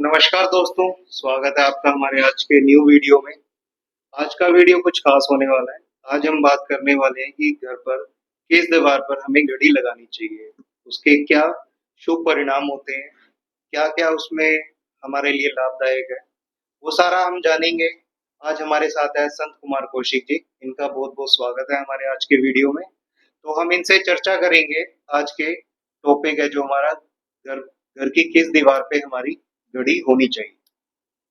नमस्कार दोस्तों, स्वागत है आपका हमारे आज के न्यू वीडियो में। आज का वीडियो कुछ खास होने वाला है। आज हम बात करने वाले हैं कि घर पर किस दीवार पर हमें घड़ी लगानी चाहिए, उसके क्या शुभ परिणाम होते हैं, क्या-क्या उसमें हमारे लिए लाभदायक है, वो सारा हम जानेंगे। आज हमारे साथ है संत कुमार कौशिक जी, इनका बहुत-बहुत स्वागत है हमारे आज के वीडियो में। तो हम इनसे चर्चा करेंगे। आज के टॉपिक है जो हमारा घर घर की किस दीवार पे हमारी घड़ी होनी चाहिए।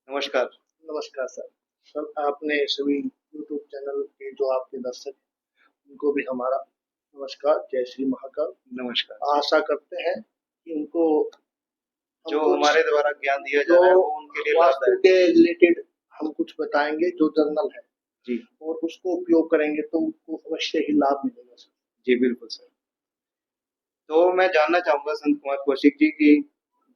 नमस्कार। नमस्कार सर। सर आपने सभी यूट्यूब चैनल के जो आपके दर्शक हैं, उनको भी हमारा नमस्कार, जय श्री महाकाल। नमस्कार। आशा करते हैं कि उनको जो हमको हमारे द्वारा ज्ञान दिया जा जो रहा है वो उनके लिए वास्तु लाभदायक के रिलेटेड हम कुछ बताएंगे जो जर्नल है जी, और उसको उपयोग करेंगे तो उनको अवश्य ही लाभ मिलेगा सर। जी बिल्कुल सर। तो मैं जानना चाहूँगा संत कुमार कौशिक जी की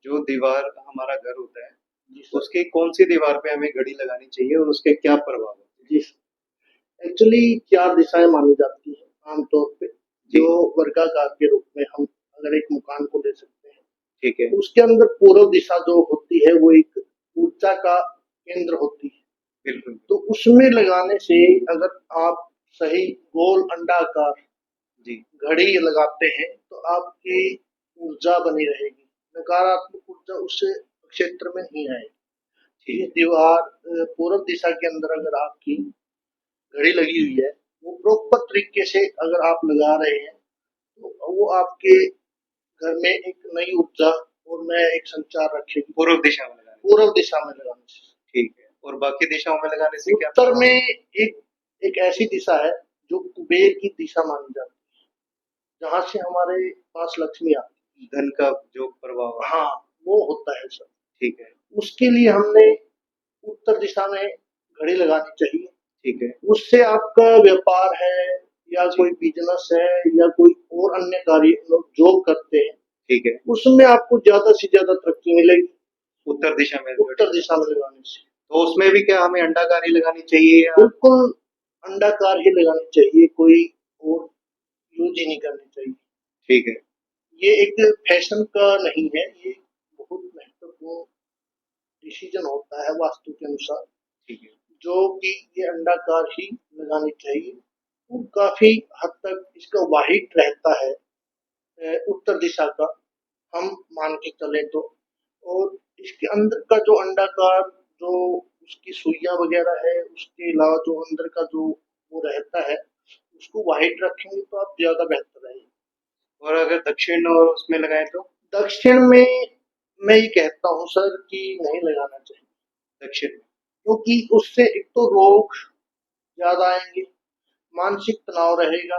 जो दीवार हमारा घर होता है, जी सर। उसकी कौन-सी दीवार पे हमें घड़ी लगानी चाहिए और उसके क्या प्रभाव होते हैं? जी सर। एक्चुअली 4 दिशाएं मानी जाती हैं आमतौर पे, जी, जो वर्गाकार के रूप में हम अगर एक मकान को ले सकते हैं। ठीक है, उसके अंदर पूर्व दिशा जो होती है वो एक ऊर्जा का केंद्र होती है। बिल्कुल, तो उसमें लगाने से अगर आप सही गोल अंडाकार जी, घड़ी लगाते हैं तो आपकी ऊर्जा बनी रहेगी, नकारात्मक ऊर्जा उस क्षेत्र में नहीं आएगी। ठीक ये है, दीवार पूर्व दिशा के अंदर अगर आपकी घड़ी लगी हुई है, वो प्रॉपर तरीके से अगर आप लगा रहे हैं तो वो आपके घर में एक नई ऊर्जा और नया एक संचार रखेगी। पूर्व दिशा में लगानी पूर्व दिशा में लगाने से। ठीक है और बाकी दिशाओं में लगाने से क्या उत्तर प्रभाव में होते एक एक ऐसी दिशा है जो कुबेर की दिशा मानी जाती है, जहाँ से हमारे पास लक्ष्मी आती हैं? धन का जो प्रभाव है। है, हाँ, वो होता है सर। ठीक है, उसके लिए हमने उत्तर दिशा में घड़ी लगानी चाहिए। ठीक है, उससे आपका व्यापार है या जी, कोई बिजनेस है या कोई और अन्य कार्य लोग जॉब करते हैं, ठीक है, उसमें आपको ज्यादा से ज्यादा तरक्की मिलेगी उत्तर दिशा में घड़ी उत्तर दिशा में लगाने से। तो उसमें भी क्या हमें अंडाकारी लगानी चाहिए या बिल्कुल अंडाकार ही लगानी चाहिए, कोई और यूज ही नहीं करनी चाहिए। ठीक है, ये एक फैशन का नहीं है, ये बहुत महत्वपूर्ण डिसीजन होता है वास्तु के अनुसार, ठीक है, जो कि ये अंडाकार ही लगानी चाहिए। और काफी हद तक इसका वाहित रहता है उत्तर दिशा का, हम मान के चले तो। और इसके अंदर का जो अंडाकार, जो उसकी सुइयां वगैरह है, उसके अलावा जो अंदर का जो वो रहता है, उसको वाहिट रखेंगे तो आप ज्यादा बेहतर रहेंगे। और अगर दक्षिण और उसमें लगाएं तो दक्षिण में मैं ये कहता हूँ सर कि नहीं लगाना चाहिए, दक्षिण में क्योंकि उससे एक तो रोग ज्यादा आएंगे, मानसिक तनाव रहेगा,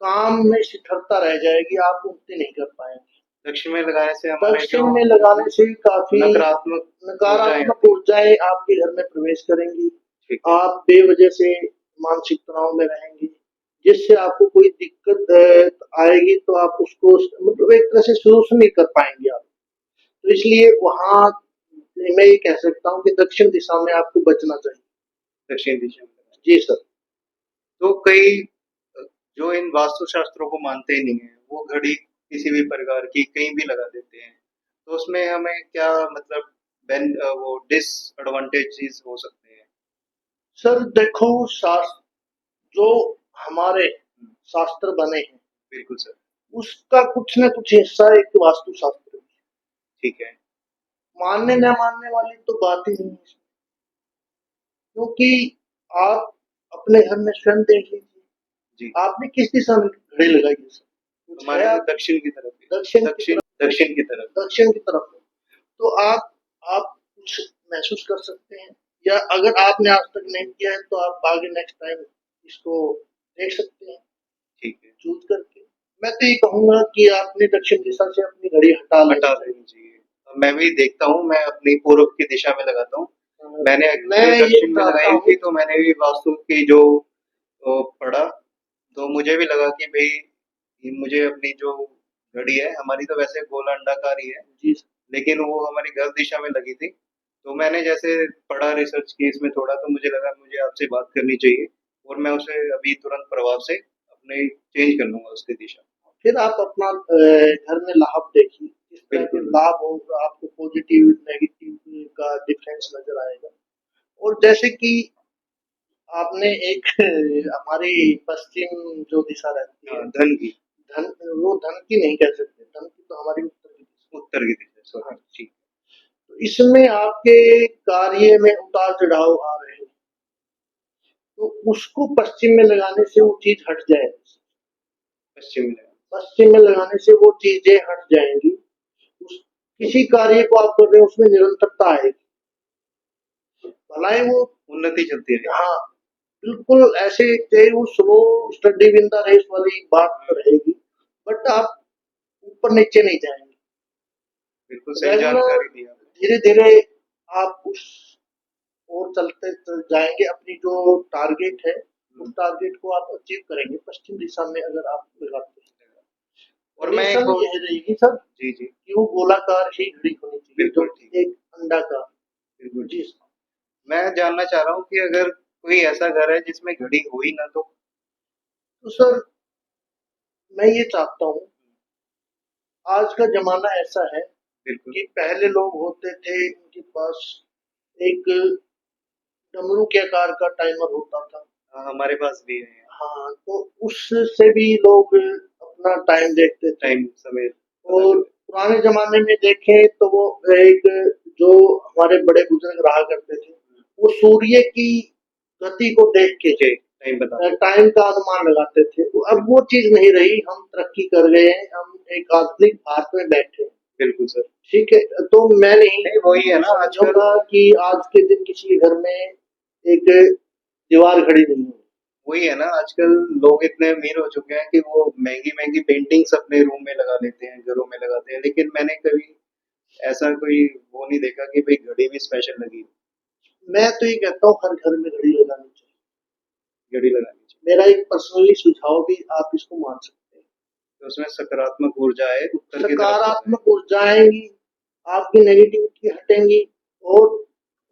काम में शिथिलता रह जाएगी, आप उन्नति नहीं कर पाएंगे। दक्षिण में लगाने से हमारे जो दक्षिण में लगाने से काफी नकारात्मक ऊर्जाएं नकारात्मक आती हैं ऊर्जाएं आपके घर में प्रवेश करेंगी। ठीक है आप बेवजह से मानसिक तनाव में रहेंगे, जिससे आपको कोई दिक्कत आएगी तो आप उसको मतलब एक तरह से सोल्यूशन नहीं कर पाएंगे आप। तो इसलिए वहां मैं ये कह सकता हूँ कि दक्षिण दिशा में आपको बचना चाहिए। दक्षिण दिशा में लगाएं जी सर। तो कई जो इन वास्तु शास्त्रों को मानते ही नहीं है वो घड़ी किसी भी प्रकार की कहीं भी लगा देते हैं तो उसमें हमें क्या मतलब वो डिसएडवांटेजेस हो सकते हैं सर देखो, शास्त्र जो हमारे हम्म, शास्त्र बने हैं, बिल्कुल सर उसका कुछ न कुछ हिस्सा एक वास्तु शास्त्र है। ठीक है मानने न मानने वाली तो बात ही नहीं है, क्योंकि आप अपने घर में स्वयं देख लीजिए, जी आपने किस दिशा में घड़ी लगाई है सर? कुछ है हमारे तो आप दक्षिण की तरफ है दक्षिण की दक्षिण तरफ, दक्षिण की तरफ दक्षिण की तरफ है। तो आप कुछ महसूस कर सकते हैं, या अगर आपने आज तक नहीं किया है तो आप आगे नेक्स्ट टाइम इसको देख सकते हैं ठीक है चूज करके। मैं तो ये कहूंगा कि आपने दक्षिण दिशा से अपनी घड़ी हटा लेनी हटा चाहिए। देनी चाहिए मैं भी देखता हूँ मैं अपनी पूर्व की दिशा में लगाता हूँ मैंने मैं एक्चुअली ये दक्षिण में चाहता लगाई हुई हूँ। थी तो मैंने भी वास्तु की जो पढ़ा तो मुझे भी लगा कि भाई ये मुझे अपनी जो घड़ी है हमारी तो वैसे गोला अंडाकार ही है जी लेकिन वो हमारी गलत दिशा में लगी थी तो मैंने जैसे पढ़ा रिसर्च की इसमें थोड़ा तो मुझे लगा मुझे आपसे बात करनी चाहिए और मैं उसे अभी तुरंत प्रभाव से अपने चेंज कर लूंगा उसकी दिशा फिर आप अपना घर में लाभ देखिए, किस तरह के बिल्कुल। लाभ और आपको पॉजिटिव नेगेटिव का डिफरेंस नजर आएगा। और जैसे कि आपने एक हमारी पश्चिम जो दिशा रहती है, हाँ, धन की। धन, वो धन की नहीं कह सकते, धन की तो हमारी उत्तर की दिशा। उत्तर की दिशा, हाँ, सॉरी, ठीक। तो इसमें आपके कार्य में उतार चढ़ाव आ रहे हैं, तो उसको पश्चिम में लगाने से वो चीज हट जाएगी। पश्चिम में। पश्चिम में लगाने से वो चीजें हट जाएंगी। उस किसी कार्य को आप कर रहे हो उसमें निरंतरता आएगी, भलाई वो, उन्नति चलती रहे। हाँ, बिल्कुल ऐसे चाहे वो slow steady win the race वाली बात तो रहेगी, बट आप ऊपर नीचे नहीं जाएंगे। बिल्कुल सही रेगुलर जानकारी दी आपने। धीरे धीरे आप उस और चलते चल जाएंगे, अपनी जो टारगेट है उस टारगेट को आप अचीव करेंगे पश्चिम दिशा में अगर आप लगाते हैं। और मैं एक कंडीशन और। यह रहेगी सर जी, जी। कि वो गोलाकार ही घड़ी होनी चाहिए, जो बिल्कुल ठीक। एक अंडाकार। बिल्कुल जी ठीक। मैं जानना चाह रहा हूँ कि अगर कोई ऐसा घर है जिसमें घड़ी हो ही ना तो? तो सर मैं ये चाहता हूँ, आज का जमाना ऐसा है बिल्कुल। कि पहले लोग होते थे उनके पास एक डमरू के आकार का टाइमर होता था। हाँ, हमारे पास भी है। हाँ, तो उससे भी लोग अपना टाइम देखते थे। टाइम, समय पता और कर। पुराने जमाने में देखें तो वो एक जो हमारे बड़े बुजुर्ग रहा करते थे, वो सूर्य की गति को देख के जी, टाइम बता। टाइम का अनुमान लगाते थे। तो अब वो चीज नहीं रही, हम तरक्की कर गए हैं, हम एक आधुनिक भारत में बैठे हैं। बिल्कुल सर। ठीक है, तो मैं नहीं नहीं, वही है ना आजकल। समझूंगा कि आज के दिन किसी के घर में एक दीवार खड़ी नहीं है। वही है ना आजकल। लोग इतने अमीर हो चुके हैं कि वो महंगी महंगी पेंटिंग्स अपने रूम में लगा लेते हैं, घरों में लगाते हैं, लेकिन मैंने कभी ऐसा कोई वो नहीं देखा कि भाई घड़ी भी स्पेशल लगी हो। मैं तो ये कहता हूँ हर घर में घड़ी लगानी चाहिए। घड़ी लगानी चाहिए। मेरा एक पर्सनली सुझाव भी आप इसको मान सकते हैं। तो उसमें सकारात्मक ऊर्जा है, उत्तर की तरफ हो रहा है। सकारात्मक ऊर्जाएंगी, आपकी नेगेटिविटी हटेंगी, और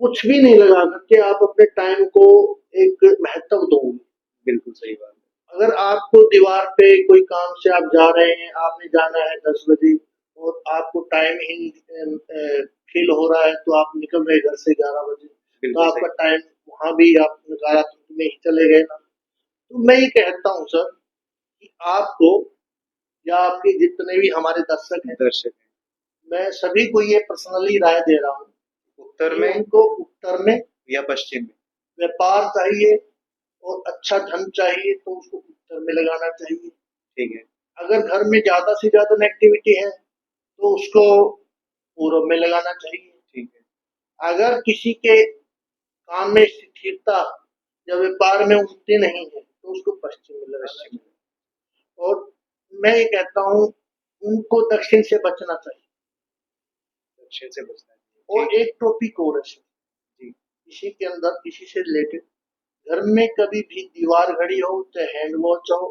कुछ भी नहीं लगा करके आप अपने टाइम को एक महत्व दोगे। बिल्कुल सही बात अगर आपको दीवार पे कोई काम से आप जा रहे हैं, आपने जाना है 10 बजे और आपको टाइम ही फील हो रहा है, तो आप निकल रहे घर से 11 बजे, है। तो बिल्कुल आपका सही। टाइम वहां भी आप नकारात्मक में ही चले गए ना। तो मैं ये कहता हूँ सर कि आपको या आपके जितने भी हमारे दर्शक हैं, दर्शक है। मैं सभी को ये पर्सनली राय दे रहा हूँ उत्तर कि में उनको उत्तर में या पश्चिम में? व्यापार चाहिए और अच्छा धन चाहिए, तो उसको उत्तर में लगाना चाहिए। ठीक है। अगर घर में ज्यादा से ज्यादा नेगेटिविटी है तो उसको पूर्व में लगाना चाहिए। ठीक है। अगर किसी के काम में स्थिरता या व्यापार में उन्नति नहीं है तो उसको पश्चिम में लगाना पश्चिम चाहिए। और मैं ये कहता हूँ उनको दक्षिण से बचना चाहिए। में दक्षिण से बचना है। और ठीक। एक टॉपिक और है जी। इसी के अंदर, इसी से रिलेटेड, घर में कभी भी दीवार घड़ी हो चाहे हैंड वॉच हो,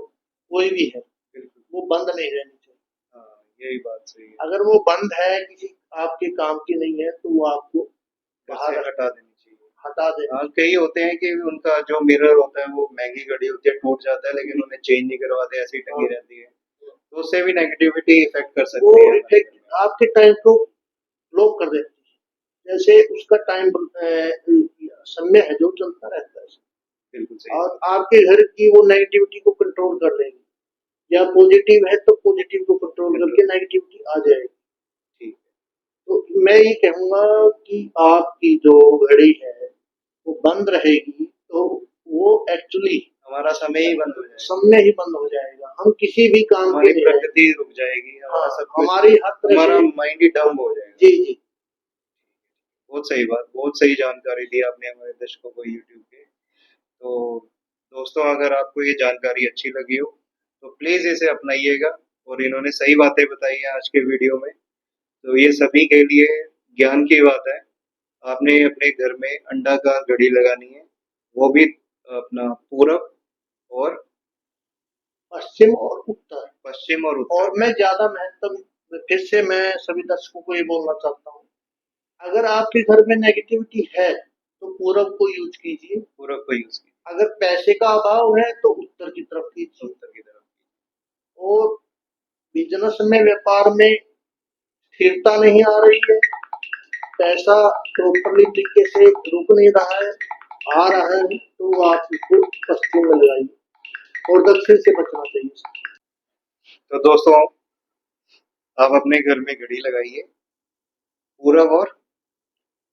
कोई भी है, बिल्कुल। वो बंद नहीं रहनी चाहिए। हाँ, यही बात सही है। अगर वो बंद है, किसी आपके काम की नहीं है, तो वो आपको घर से बाहर हटा देनी चाहिए। हटा देना हाँ, कई होते हैं कि उनका जो मिरर होता है वो महंगी घड़ी होती है, टूट जाता है, लेकिन उन्हें चेंज नहीं करवाते, ऐसी टंगी चाहिए। रहती है। तो उससे भी नेगेटिविटी इफेक्ट कर वो सकती है हमारे घर इफेक्ट में। आपके टाइम को ब्लॉक कर देती है, जैसे उसका टाइम समय है जो चलता रहता है, बिल्कुल सही और बात। आपके घर की वो नेगेटिविटी को कंट्रोल कर लेगी। या पॉजिटिव है तो पॉजिटिव को कंट्रोल कंट्रोल। करके नेगेटिविटी आ जाएगी। ठीक है। तो मैं ये कहूंगा कि आपकी जो घड़ी है वो बंद रहेगी, तो वो एक्चुअली हमारा समय ही बंद हो जाएगा। समय ही बंद हो जाएगा, हम किसी भी काम के हमारी नहीं रहेंगे। प्रगति रुक जाएगी, हमारा हाँ, सब कुछ। हमारी हर तरह हमारा से। माइंड ही डम हो जाएगा। जी जी। बहुत सही बात, बहुत सही जानकारी दी आपने हमारे दर्शकों को यूट्यूब के। तो दोस्तों, अगर आपको ये जानकारी अच्छी लगी हो तो प्लीज इसे अपनाइएगा। और इन्होंने सही बातें बताई हैं आज के वीडियो में, तो ये सभी के लिए ज्ञान की बात है। आपने अपने घर में अंडाकार घड़ी लगानी है, वो भी अपना पूरब और पश्चिम और उत्तर। पश्चिम और उत्तर और में। मैं ज्यादा महत्व, फिर से मैं सभी दर्शकों को ये बोलना चाहता हूँ, अगर आपके घर में नेगेटिविटी है तो पूरब को यूज कीजिए। पूरब को यूज कीजिए। अगर पैसे का अभाव है तो उत्तर की तरफ कीजिए। उत्तर की तरफ। और बिजनेस में, व्यापार में स्थिरता नहीं आ रही है, पैसा प्रॉपरली तरीके से रुक नहीं रहा है, आ रहा है, तो आप इसको पश्चिम में लगाइए और दक्षिण से बचना चाहिए। तो दोस्तों, आप अपने घर में घड़ी लगाइए पूरब और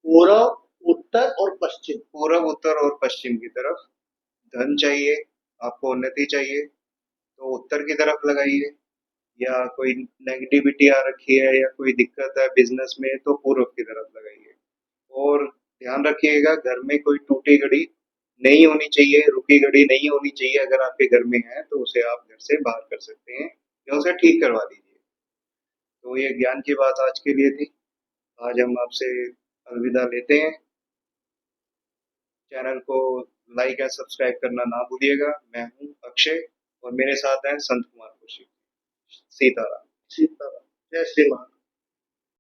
पूरब, उत्तर और पश्चिम। पूरब, उत्तर और पश्चिम की तरफ। धन चाहिए, आपको उन्नति चाहिए तो उत्तर की तरफ लगाइए, या कोई नेगेटिविटी आ रखी है या कोई दिक्कत है बिजनेस में तो पूरब की तरफ लगाइए। और ध्यान रखिएगा, घर में कोई टूटी घड़ी नहीं होनी चाहिए, रुकी घड़ी नहीं होनी चाहिए। अगर आपके घर में है तो उसे आप घर से बाहर कर सकते हैं या उसे ठीक करवा दीजिए। तो ये ज्ञान की बात आज के लिए थी। आज हम आपसे अलविदा लेते हैं। चैनल को लाइक एंड सब्सक्राइब करना ना भूलिएगा। मैं हूँ अक्षय और मेरे साथ हैं संत कुमार कौशिक। सीताराम। सीताराम। जय श्री राम।